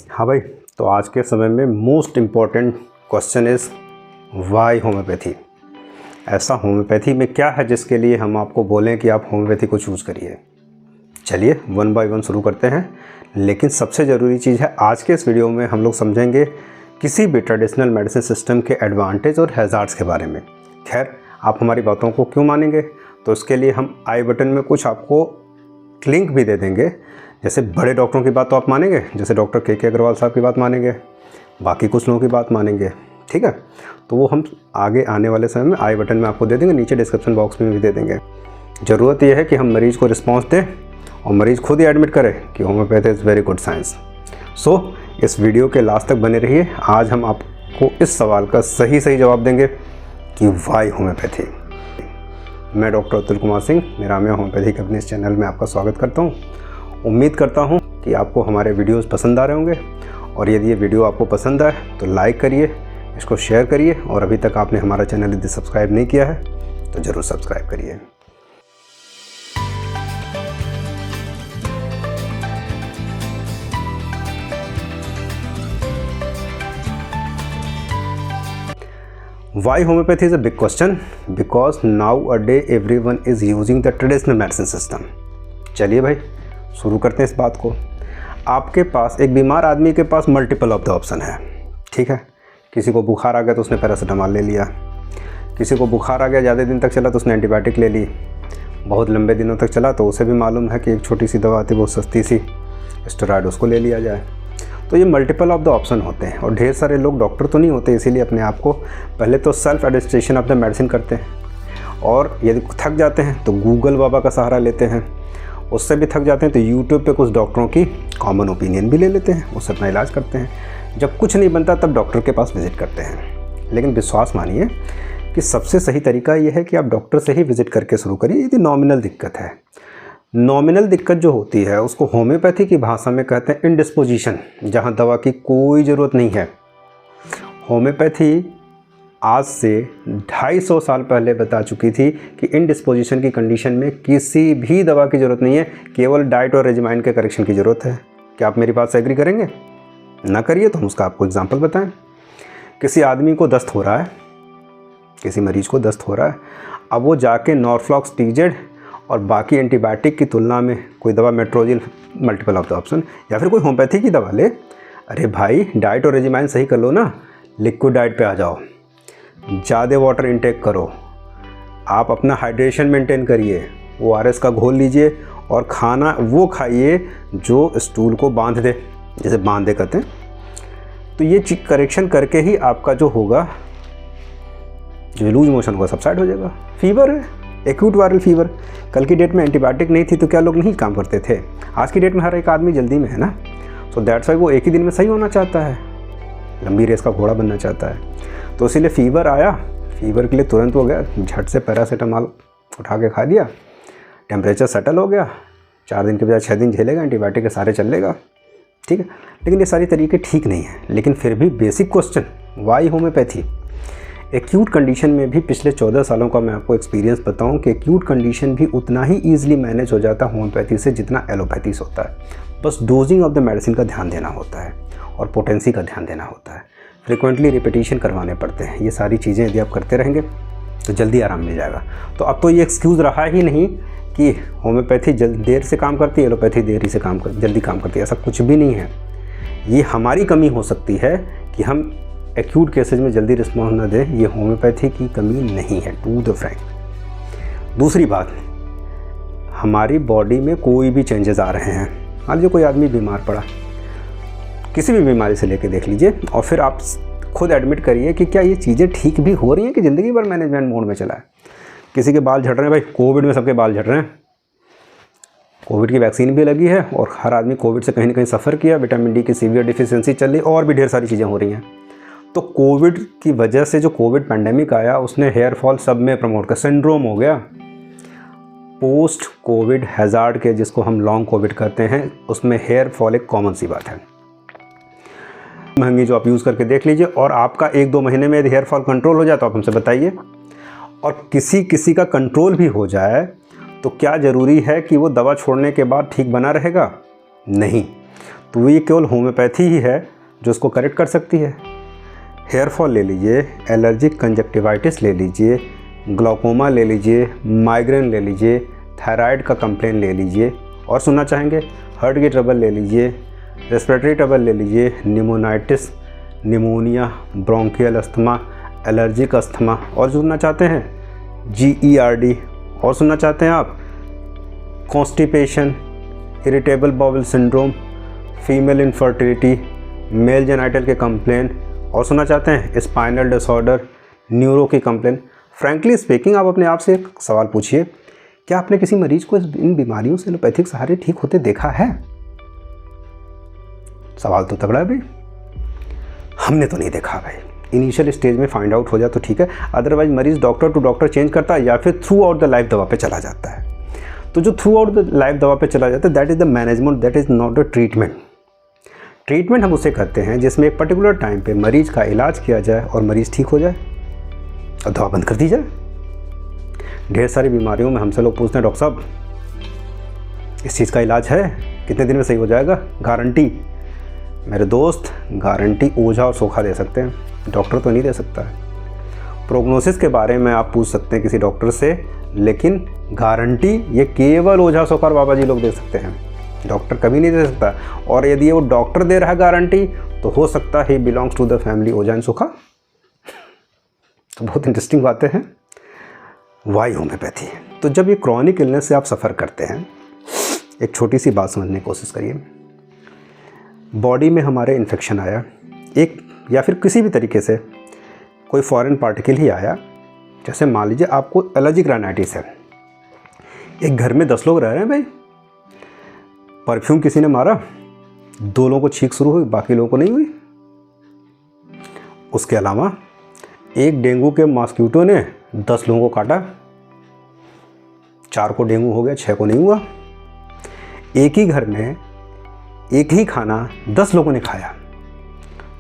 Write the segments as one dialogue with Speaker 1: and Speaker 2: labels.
Speaker 1: हाँ भाई, तो आज के समय में most important question is why homeopathy. ऐसा होम्योपैथी में क्या है जिसके लिए हम आपको बोलें कि आप होम्योपैथी को चूज़ करिए। चलिए वन बाय वन शुरू करते हैं, लेकिन सबसे ज़रूरी चीज़ है आज के इस वीडियो में हम लोग समझेंगे किसी भी ट्रेडिशनल मेडिसिन सिस्टम के एडवांटेज और हैज़ार्ड्स के बारे में। खैर, आप हमारी बातों को क्यों मानेंगे, तो इसके लिए हम आई बटन में कुछ आपको लिंक भी दे देंगे। जैसे बड़े डॉक्टरों की बात तो आप मानेंगे, जैसे डॉक्टर के अग्रवाल साहब की बात मानेंगे, बाकी कुछ लोगों की बात मानेंगे, ठीक है। तो वो हम आगे आने वाले समय में आई बटन में आपको दे देंगे, नीचे डिस्क्रिप्शन बॉक्स में भी दे देंगे। ज़रूरत यह है कि हम मरीज़ को रिस्पॉन्स दें और मरीज़ खुद ही एडमिट करे कि homeopathy is very good science. So इस वीडियो के लास्ट तक बने रहिए। आज हम आपको इस सवाल का सही जवाब देंगे कि वाई होम्योपैथी। मैं डॉक्टर अतुल कुमार सिंह, निरामया होम्योपैथी के अपने इस चैनल में आपका स्वागत करता हूँ। उम्मीद करता हूँ कि आपको हमारे वीडियोस पसंद आ रहे होंगे, और यदि ये वीडियो आपको पसंद आए तो लाइक करिए, इसको शेयर करिए, और अभी तक आपने हमारा चैनल यदि सब्सक्राइब नहीं किया है तो ज़रूर सब्सक्राइब करिए। Why homeopathy is a big question? Because nowadays everyone is using the traditional medicine system. चलिए भाई शुरू करते हैं इस बात को। आपके पास एक बीमार आदमी के पास मल्टीपल ऑफ द ऑप्शन है, ठीक है। किसी को बुखार आ गया तो उसने पैरासीटामोल ले लिया, किसी को बुखार आ गया ज़्यादा दिन तक चला तो उसने एंटीबायोटिक ले ली, बहुत लंबे दिनों तक चला तो उसे भी मालूम है कि एक छोटी सी दवा आती है बहुत सस्ती सी स्टेरॉइड, उसको ले लिया जाए। तो ये मल्टीपल ऑफ द ऑप्शन होते हैं, और ढेर सारे लोग डॉक्टर तो नहीं होते, इसीलिए अपने आप को पहले तो self administration of the medicine करते हैं, और यदि थक जाते हैं तो गूगल बाबा का सहारा लेते हैं, उससे भी थक जाते हैं तो यूट्यूब पे कुछ डॉक्टरों की कॉमन ओपिनियन भी ले लेते हैं, उससे अपना इलाज करते हैं। जब कुछ नहीं बनता तब डॉक्टर के पास विज़िट करते हैं। लेकिन विश्वास मानिए कि सबसे सही तरीका यह है कि आप डॉक्टर से ही विज़िट करके शुरू करिए यदि नॉमिनल दिक्कत है। नॉमिनल दिक्कत जो होती है उसको होम्योपैथी की भाषा में कहते हैं इंडिस्पोजिशन, जहाँ दवा की कोई ज़रूरत नहीं है। होम्योपैथी आज से 250 साल पहले बता चुकी थी कि इंडिस्पोजिशन की कंडीशन में किसी भी दवा की ज़रूरत नहीं है, केवल डाइट और रेजिमाइन के करेक्शन की ज़रूरत है। क्या आप मेरी बात से एग्री करेंगे? ना करिए तो हम उसका आपको एग्जांपल बताएं। किसी आदमी को दस्त हो रहा है, किसी मरीज़ को दस्त हो रहा है, अब वो जाके नॉर्फ्लॉक्स TZ और बाकी एंटीबायोटिक की तुलना में कोई दवा Metrogyl, multiple of the option, या फिर कोई होम्योपैथी की दवा ले। अरे भाई, डाइट और रेजिमाइन सही कर लो ना, लिक्विड डाइट पे आ जाओ, ज़्यादा वाटर इंटेक करो, आप अपना हाइड्रेशन मेंटेन करिए, ORS का घोल लीजिए, और खाना वो खाइए जो स्टूल को बांध दे, जैसे बांध दे कहते हैं। तो ये करेक्शन करके ही आपका जो होगा, जो लूज मोशन होगा, सबसाइड हो जाएगा। फीवर है, एक्यूट वायरल फीवर, कल की डेट में एंटीबायोटिक नहीं थी तो क्या लोग नहीं काम करते थे? आज की डेट में हर एक आदमी जल्दी में है ना, सो दैट्स वाई वो एक ही दिन में सही होना चाहता है, लंबी रेस का घोड़ा बनना चाहता है। तो इसीलिए फीवर आया, फीवर के लिए तुरंत हो गया, झट से पैरासीटामोल उठा के खा लिया, टेम्परेचर सेटल हो गया, 4 दिन के बजाय 6 दिन झेलेगा, एंटीबायोटिक के सारे चल लेगा, ठीक है। लेकिन ये सारी तरीके ठीक नहीं है। लेकिन फिर भी basic question, why homeopathy? Acute condition में भी पिछले 14 सालों का मैं आपको एक्सपीरियंस बताऊं कि एक्यूट कंडीशन भी उतना ही ईजिली मैनेज हो जाता है होम्योपैथी से जितना एलोपैथी से होता है। बस डोजिंग ऑफ द मेडिसिन का ध्यान देना होता है और पोटेंसी का ध्यान देना होता है, फ्रिक्वेंटली रिपीटिशन करवाने पड़ते हैं। ये सारी चीज़ें यदि आप करते रहेंगे तो जल्दी आराम मिल जाएगा। तो अब तो ये एक्सक्यूज़ रहा ही नहीं कि होम्योपैथी देर से काम करती है, एलोपैथी देरी से जल्दी काम करती है, ऐसा कुछ भी नहीं है। ये हमारी कमी हो सकती है कि हम एक्यूट केसेज में जल्दी रिस्पॉन्स न दें, ये होम्योपैथी की कमी नहीं है, टू द फ्रैंक। दूसरी बात, हमारी बॉडी में कोई भी चेंजेस आ रहे हैं, मान लीजिए कोई आदमी बीमार पड़ा, किसी भी बीमारी से लेके देख लीजिए, और फिर आप खुद एडमिट करिए कि क्या ये चीज़ें ठीक भी हो रही हैं कि ज़िंदगी भर मैनेजमेंट मोड में चला है। किसी के बाल झड़ रहे हैं, भाई कोविड में सबके बाल झड़ रहे हैं, कोविड की वैक्सीन भी लगी है और हर आदमी कोविड से कहीं ना कहीं सफ़र किया, विटामिन D की सीवियर डिफिशियंसी चल रही, और भी ढेर सारी चीज़ें हो रही हैं। तो कोविड की वजह से जो कोविड पैंडेमिक आया उसने हेयर फॉल सब में प्रमोट कर, सिंड्रोम हो गया। पोस्ट कोविड हैज़ार्ड के, जिसको हम लॉन्ग कोविड कहते हैं, उसमें हेयर फॉल एक कॉमन सी बात है, महंगी, जो आप यूज़ करके देख लीजिए। और आपका 1-2 महीने में यदि हेयर फॉल कंट्रोल हो जाए तो आप हमसे बताइए, और किसी का कंट्रोल भी हो जाए तो क्या ज़रूरी है कि वो दवा छोड़ने के बाद ठीक बना रहेगा? नहीं। तो ये केवल होम्योपैथी ही है जो उसको करेक्ट कर सकती है। हेयर फॉल ले लीजिए, एलर्जिक कंजक्टिवाइटिस ले लीजिए, ग्लाउकोमा ले लीजिए, माइग्रेन ले लीजिए, थायराइड का कंप्लेन ले लीजिए, और सुनना चाहेंगे हार्ट की ट्रबल ले लीजिए, रेस्पिरेटरी ट्रबल ले लीजिए, pneumonitis, pneumonia, bronchial asthma, allergic asthma, और सुनना चाहते हैं GERD, और सुनना चाहते हैं आप constipation, irritable bowel syndrome, female infertility, mail genital के कंप्लेन, और सुनना चाहते हैं स्पाइनल डिसऑर्डर, न्यूरो की कंप्लेन। फ्रैंकली स्पीकिंग, आप अपने आप से एक सवाल पूछिए, क्या आपने किसी मरीज को इन बीमारियों से एलोपैथिक सहारे ठीक होते देखा है? सवाल तो तगड़ा है भाई। हमने तो नहीं देखा भाई। इनिशियल स्टेज में फाइंड आउट हो जाए तो ठीक है, अदरवाइज मरीज डॉक्टर टू डॉक्टर चेंज करता है या फिर थ्रू आउट द लाइफ दवा पे चला जाता है। तो जो थ्रू आउट द लाइफ दवा पे चला जाता है, that is the management, that is not the treatment. Treatment हम उसे करते हैं जिसमें एक पर्टिकुलर टाइम पे मरीज का इलाज किया जाए और मरीज़ ठीक हो जाए और दवा बंद कर दी जाए। ढेर सारी बीमारियों में हमसे लोग पूछते हैं, डॉक्टर साहब इस चीज़ का इलाज है, कितने दिन में सही हो जाएगा, गारंटी? मेरे दोस्त, गारंटी ओझा और सोखा दे सकते हैं, डॉक्टर तो नहीं दे सकता है। प्रोग्नोसिस के बारे में आप पूछ सकते हैं किसी डॉक्टर से, लेकिन गारंटी ये केवल ओझा सोखा और बाबा जी लोग दे सकते हैं, डॉक्टर कभी नहीं दे सकता। और यदि वो डॉक्टर दे रहा है गारंटी, तो हो सकता है belongs to the family ojha and sokha. तो बहुत इंटरेस्टिंग बातें हैं। Why homeopathy. तो जब ये क्रॉनिक इलनेस से आप सफ़र करते हैं, एक छोटी सी बात समझने की कोशिश करिए। बॉडी में हमारे इन्फेक्शन आया एक, या फिर किसी भी तरीके से कोई फॉरेन पार्टिकल ही आया, जैसे मान लीजिए आपको एलर्जिक राइनाइटिस है, एक घर में 10 लोग रह रहे हैं भाई, परफ्यूम किसी ने मारा, 2 लोगों को छींक शुरू हुई, बाकी लोगों को नहीं हुई। उसके अलावा एक डेंगू के मॉस्किटो ने 10 लोगों को काटा, 4 को डेंगू हो गया, 6 को नहीं हुआ। एक ही घर में एक ही खाना 10 लोगों ने खाया,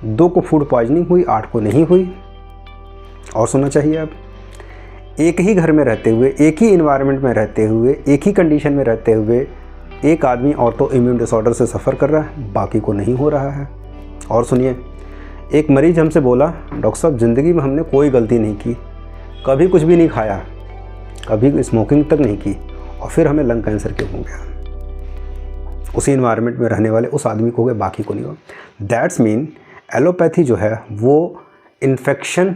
Speaker 1: 2 को फूड पॉइजनिंग हुई, 8 को नहीं हुई। और सुनना चाहिए आप, एक ही घर में रहते हुए, एक ही इन्वायरमेंट में रहते हुए, एक ही कंडीशन में रहते हुए एक आदमी ऑटो इम्यून डिसऑर्डर से सफ़र कर रहा है, बाकी को नहीं हो रहा है। और सुनिए, एक मरीज हमसे बोला, डॉक्टर साहब ज़िंदगी में हमने कोई गलती नहीं की, कभी कुछ भी नहीं खाया, कभी स्मोकिंग तक नहीं की, और फिर हमें लंग कैंसर क्यों हो गया? उसी इन्वायरमेंट में रहने वाले उस आदमी को हो गया, बाकी को नहीं हो। दैट्स मीन एलोपैथी जो है वो इन्फेक्शन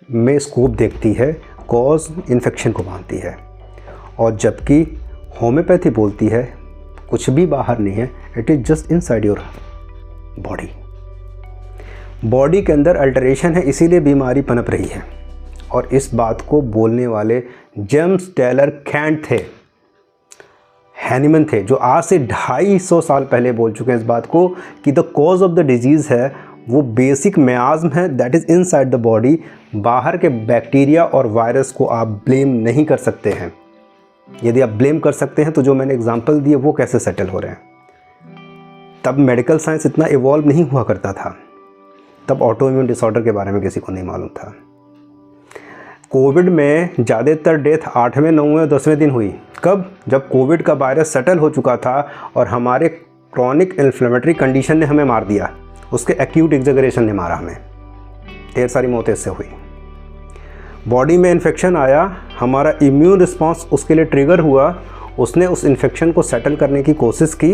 Speaker 1: में स्कोप देखती है, कॉज इन्फेक्शन को मानती है, और जबकि होम्योपैथी बोलती है कुछ भी बाहर नहीं है, it is just inside your body. Body के अंदर अल्टरेशन है, इसीलिए बीमारी पनप रही है। और इस बात को बोलने वाले जेम्स टेलर कैंट थे, हैनीमन थे, जो आज से 250 साल पहले बोल चुके हैं इस बात को कि the cause of the disease है वो बेसिक मियाज़्म है, that is inside the body. बाहर के बैक्टीरिया और वायरस को आप ब्लेम नहीं कर सकते हैं। यदि आप ब्लेम कर सकते हैं तो जो मैंने एग्जांपल दिए वो कैसे सेटल हो रहे हैं। तब मेडिकल साइंस इतना इवॉल्व नहीं हुआ करता था, तब ऑटो इम्यून डिसऑर्डर के बारे में किसी को नहीं मालूम था। कोविड में ज़्यादातर डेथ 8वें, 9वें और 10वें दिन हुई। कब? जब कोविड का वायरस सेटल हो चुका था और हमारे क्रॉनिक इन्फ्लेमेटरी कंडीशन ने हमें मार दिया, उसके एक्यूट एग्जैगरेशन ने मारा हमें, ढेर सारी मौतें इससे हुई। बॉडी में इन्फेक्शन आया, हमारा इम्यून रिस्पॉन्स उसके लिए ट्रिगर हुआ, उसने उस इन्फेक्शन को सेटल करने की कोशिश की,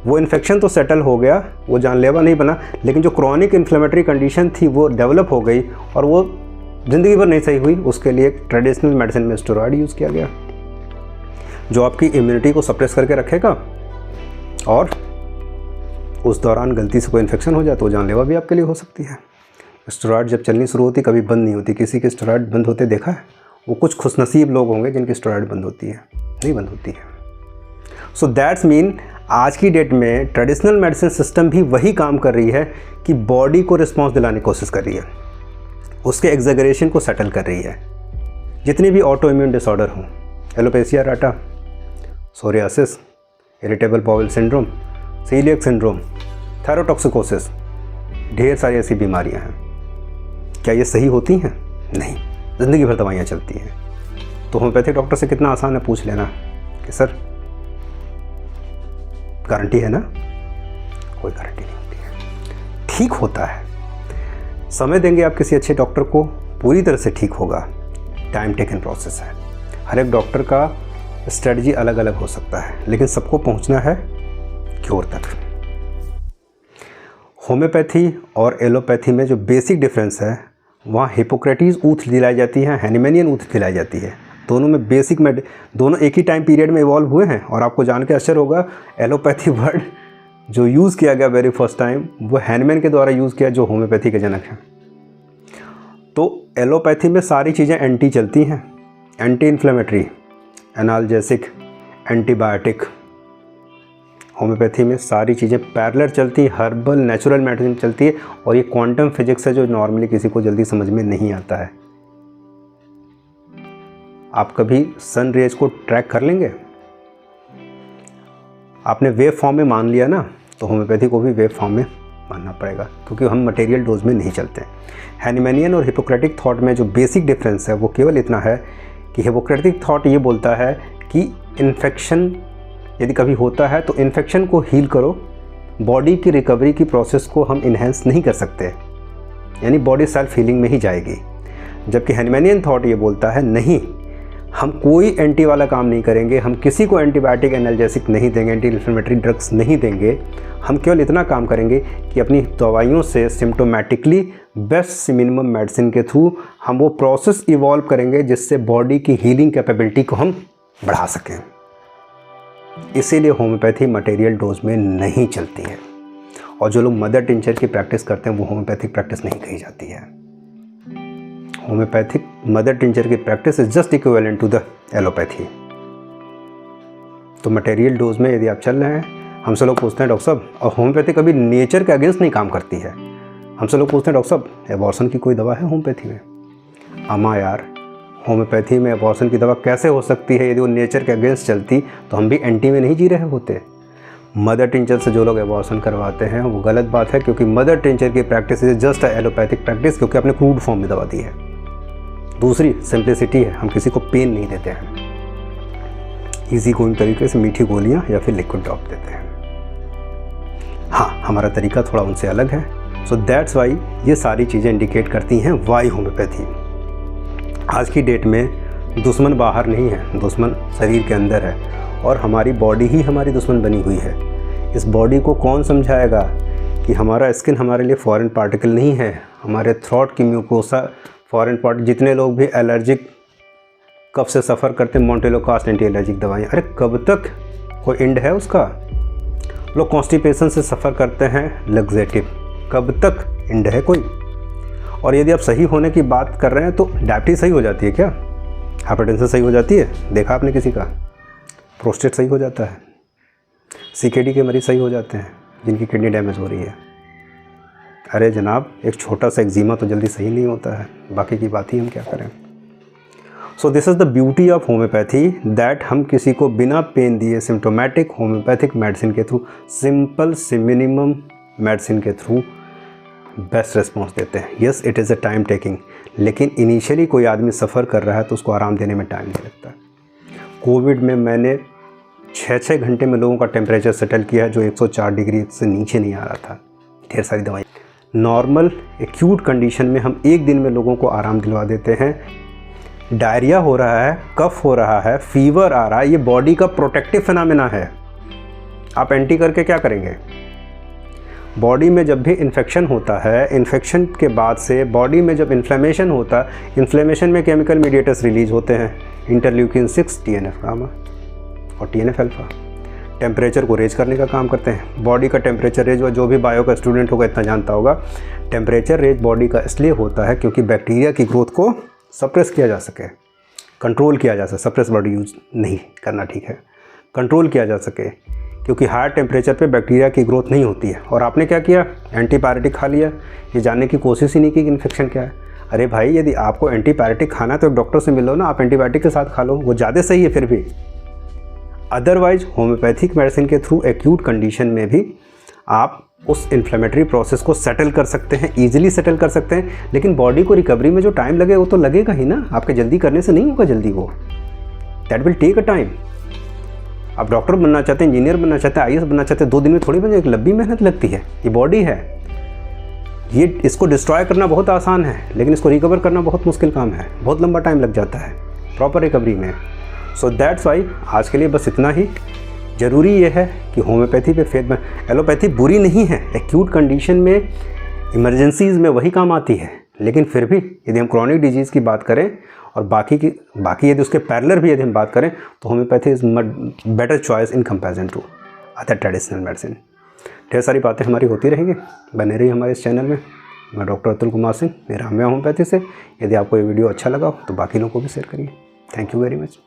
Speaker 1: वो इन्फेक्शन तो सेटल हो गया, वो जानलेवा नहीं बना, लेकिन जो क्रॉनिक इन्फ्लेमेटरी कंडीशन थी वो डेवलप हो गई और वो ज़िंदगी भर नहीं सही हुई। उसके लिए एक ट्रेडिशनल मेडिसिन में स्टेरॉइड यूज़ किया गया, जो आपकी इम्यूनिटी को सप्रेस करके रखेगा, और उस दौरान गलती से कोई इन्फेक्शन हो जाए तो जानलेवा भी आपके लिए हो सकती है। स्टेरॉइड जब चलनी शुरू होती कभी बंद नहीं होती। किसी के स्टेरॉइड बंद होते देखा है? वो कुछ खुशनसीब लोग होंगे जिनकी स्टेरॉइड बंद होती है, नहीं बंद होती है। सो दैट्स मीन आज की डेट में ट्रेडिशनल मेडिसिन सिस्टम भी वही काम कर रही है कि बॉडी को रिस्पॉन्स दिलाने की कोशिश कर रही है, उसके एग्जैगरेशन को सेटल कर रही है। जितनी भी ऑटो इम्यून डिसऑर्डर हों, alopecia areata, psoriasis, irritable bowel syndrome, coeliac syndrome, thyrotoxicosis, ढेर सारी ऐसी बीमारियां हैं। क्या ये सही होती हैं? नहीं, ज़िंदगी भर दवाइयाँ चलती हैं। तो होम्योपैथिक डॉक्टर से कितना आसान है पूछ लेना कि सर गारंटी है ना, कोई गारंटी नहीं होती है। ठीक होता है, समय देंगे आप किसी अच्छे डॉक्टर को, पूरी तरह से ठीक होगा। टाइम टेकन प्रोसेस है। हर एक डॉक्टर का स्ट्रेटजी अलग अलग हो सकता है, लेकिन सबको पहुंचना है क्योर तक। होम्योपैथी और एलोपैथी में जो बेसिक डिफरेंस है, वहाँ हिपोक्रेटिस ऊथ दिलाई जाती है, हैनिमैनियन ऊथ दिलाई जाती है। दोनों में बेसिक में दोनों एक ही टाइम पीरियड में इवॉल्व हुए हैं। और आपको जान के आश्चर्य होगा, एलोपैथी वर्ड जो यूज़ किया गया वेरी फर्स्ट टाइम, वो हैनमैन के द्वारा यूज़ किया, जो होम्योपैथी के जनक हैं। तो एलोपैथी में सारी चीज़ें एंटी चलती हैं, anti inflammatory, analgesic, antibiotic. Homeopathy में सारी चीज़ें पैरेलल चलती हैं, हर्बल नेचुरल मेडिसिन चलती है। और ये क्वांटम फिजिक्स है जो नॉर्मली किसी को जल्दी समझ में नहीं आता है। आप कभी सन रेज को ट्रैक कर लेंगे? आपने वेव फॉर्म में मान लिया ना, तो होम्योपैथी को भी वेव फॉर्म में मानना पड़ेगा, क्योंकि हम मटेरियल डोज में नहीं चलते हैं। हैनिमैनियन और हिपोक्रेटिक थॉट में जो बेसिक डिफरेंस है वो केवल इतना है कि हिपोक्रेटिक थॉट ये बोलता है कि इन्फेक्शन यदि कभी होता है तो इन्फेक्शन को हील करो, बॉडी की रिकवरी की प्रोसेस को हम इन्हेंस नहीं कर सकते, यानी बॉडी सेल्फ हीलिंग में ही जाएगी। जबकि हैनिमैनियन थॉट ये बोलता है नहीं, हम कोई एंटी वाला काम नहीं करेंगे, हम किसी को एंटीबायोटिक एनाल्जेसिक नहीं देंगे, एंटी इन्फ्लेमेटरी ड्रग्स नहीं देंगे। हम केवल इतना काम करेंगे कि अपनी दवाइयों से सिम्टोमेटिकली बेस्ट मिनिमम मेडिसिन के थ्रू हम वो प्रोसेस इवॉल्व करेंगे जिससे बॉडी की हीलिंग कैपेबिलिटी को हम बढ़ा सकें। इसीलिए होम्योपैथी मटेरियल डोज में नहीं चलती है। और जो लोग मदर टिंचर की प्रैक्टिस करते हैं वो होम्योपैथिक प्रैक्टिस नहीं कही जाती है। होम्योपैथिक मदर टिंचर की practice is just equivalent to the allopathy. तो मटेरियल डोज में यदि आप चल रहे हैं, हमसे लोग पूछते हैं डॉक्टर साहब, और होम्योपैथी कभी नेचर के अगेंस्ट नहीं काम करती है। हमसे लोग पूछते हैं डॉक्टर साहब, एबॉर्शन की कोई दवा है होम्योपैथी में? अमा यार, होम्योपैथी में एबॉर्शन की दवा कैसे हो सकती है? यदि वो नेचर के अगेंस्ट चलती तो हम भी एंटी में नहीं जी रहे होते। मदर टिंचर से जो लोग एबॉर्शन करवाते हैं वो गलत बात है, क्योंकि मदर टिंचर की practice is just allopathic practice, क्योंकि आपने क्रूड फॉर्म में दवा दी है। दूसरी सिंप्लिसिटी है, हम किसी को पेन नहीं देते हैं, इजी गोइंग तरीके से मीठी गोलियां या फिर लिक्विड ड्रॉप देते हैं। हाँ, हमारा तरीका थोड़ा उनसे अलग है। सो दैट्स वाई ये सारी चीज़ें इंडिकेट करती हैं वाई होम्योपैथी। आज की डेट में दुश्मन बाहर नहीं है, दुश्मन शरीर के अंदर है, और हमारी बॉडी ही हमारी दुश्मन बनी हुई है। इस बॉडी को कौन समझाएगा कि हमारा स्किन हमारे लिए फॉरेन पार्टिकल नहीं है, हमारे थ्रोट की म्यूकोसा फॉरेन पार्ट। जितने लोग भी एलर्जिक कफ से सफ़र करते हैं, मोंटेलोकास्ट एंटी एलर्जिक दवाइयाँ, अरे कब तक कोई एंड है उसका? लोग कॉन्स्टिपेशन से सफ़र करते हैं, लग्जेटिव, कब तक एंड है कोई? और यदि आप सही होने की बात कर रहे हैं तो डायबिटीज सही हो जाती है क्या? हाइपरटेंशन सही हो जाती है? देखा आपने किसी का? प्रोस्टेट सही हो जाता है? सीकेडी के मरीज सही हो जाते हैं जिनकी किडनी डैमेज हो रही है? अरे जनाब, एक छोटा सा एक्जिमा तो जल्दी सही नहीं होता है, बाकी की बात ही हम क्या करें। So this is the beauty of homeopathy, that हम किसी को बिना पेन दिए सिम्टोमेटिक होम्योपैथिक मेडिसिन के थ्रू, सिंपल मिनिमम मेडिसिन के थ्रू बेस्ट रिस्पॉन्स देते हैं। Yes, it is a time taking, लेकिन इनिशियली कोई आदमी सफ़र कर रहा है तो उसको आराम देने में टाइम नहीं लगता। कोविड में मैंने 6-6 घंटे में लोगों का टेम्परेचर सेटल किया है जो 104 डिग्री से नीचे नहीं आ रहा था। ढेर सारी दवाई। नॉर्मल एक्यूट कंडीशन में हम एक दिन में लोगों को आराम दिलवा देते हैं। डायरिया हो रहा है, कफ हो रहा है, फीवर आ रहा है, ये बॉडी का प्रोटेक्टिव फिनोमेना है। आप एंटी करके क्या करेंगे? बॉडी में जब भी इन्फेक्शन होता है, इन्फेक्शन के बाद से बॉडी में जब इन्फ्लेमेशन होता है, इन्फ्लेमेशन में केमिकल मीडिएटर्स रिलीज होते हैं, इंटरल्यूकिन 6, TNF गामा और TNF अल्फा। टेम्परेचर को रेज करने का काम करते हैं। बॉडी का टेम्परेचर रेज, जो भी बायो का स्टूडेंट होगा इतना जानता होगा, टेम्परेचर रेज बॉडी का इसलिए होता है क्योंकि बैक्टीरिया की ग्रोथ को सप्रेस किया जा सके, कंट्रोल किया जा सके। सप्रेस वर्ड यूज नहीं करना, ठीक है, कंट्रोल किया जा सके, क्योंकि हायर टेम्परेचर पे बैक्टीरिया की ग्रोथ नहीं होती है। और आपने क्या किया? एंटीबायोटिक खा लिया, ये जानने की कोशिश ही नहीं की कि इन्फेक्शन क्या है। अरे भाई, यदि आपको एंटीबायोटिक खाना है तो एक डॉक्टर से मिलो ना, आप एंटीबायोटिक के साथ खा लो, वो ज़्यादा सही है फिर भी। अदरवाइज होम्योपैथिक मेडिसिन के थ्रू एक्यूट कंडीशन में भी आप उस इन्फ्लेमेटरी प्रोसेस को सेटल कर सकते हैं, ईजिली सेटल कर सकते हैं। लेकिन बॉडी को रिकवरी में जो टाइम लगे वो तो लगेगा ही ना, आपके जल्दी करने से नहीं होगा जल्दी, वो that will take a time. आप डॉक्टर बनना चाहते हैं, इंजीनियर बनना चाहते हैं, IAS बनना चाहते हैं, 2 दिन में थोड़ी बन जाएगी, लंबी मेहनत लगती है। ये बॉडी है, ये इसको डिस्ट्रॉय करना बहुत आसान है, लेकिन इसको रिकवर करना बहुत मुश्किल काम है, बहुत लंबा टाइम लग जाता है प्रॉपर रिकवरी में। सो दैट्स वाई आज के लिए बस इतना ही। ज़रूरी ये है कि होम्योपैथी पे फेथ में, एलोपैथी बुरी नहीं है, एक्यूट कंडीशन में, इमरजेंसीज़ में वही काम आती है, लेकिन फिर भी यदि हम क्रॉनिक डिजीज़ की बात करें और बाकी यदि उसके पैरेलल भी यदि हम बात करें तो homeopathy is better choice in comparison to other traditional medicine. ढेर सारी बातें हमारी होती रहेंगी, बने रही हमारे इस चैनल में। मैं डॉक्टर अतुल कुमार सिंह, निरामया होम्योपैथी से। यदि आपको ये वीडियो अच्छा लगा हो तो बाकी लोगों को भी शेयर करिए। Thank you very much.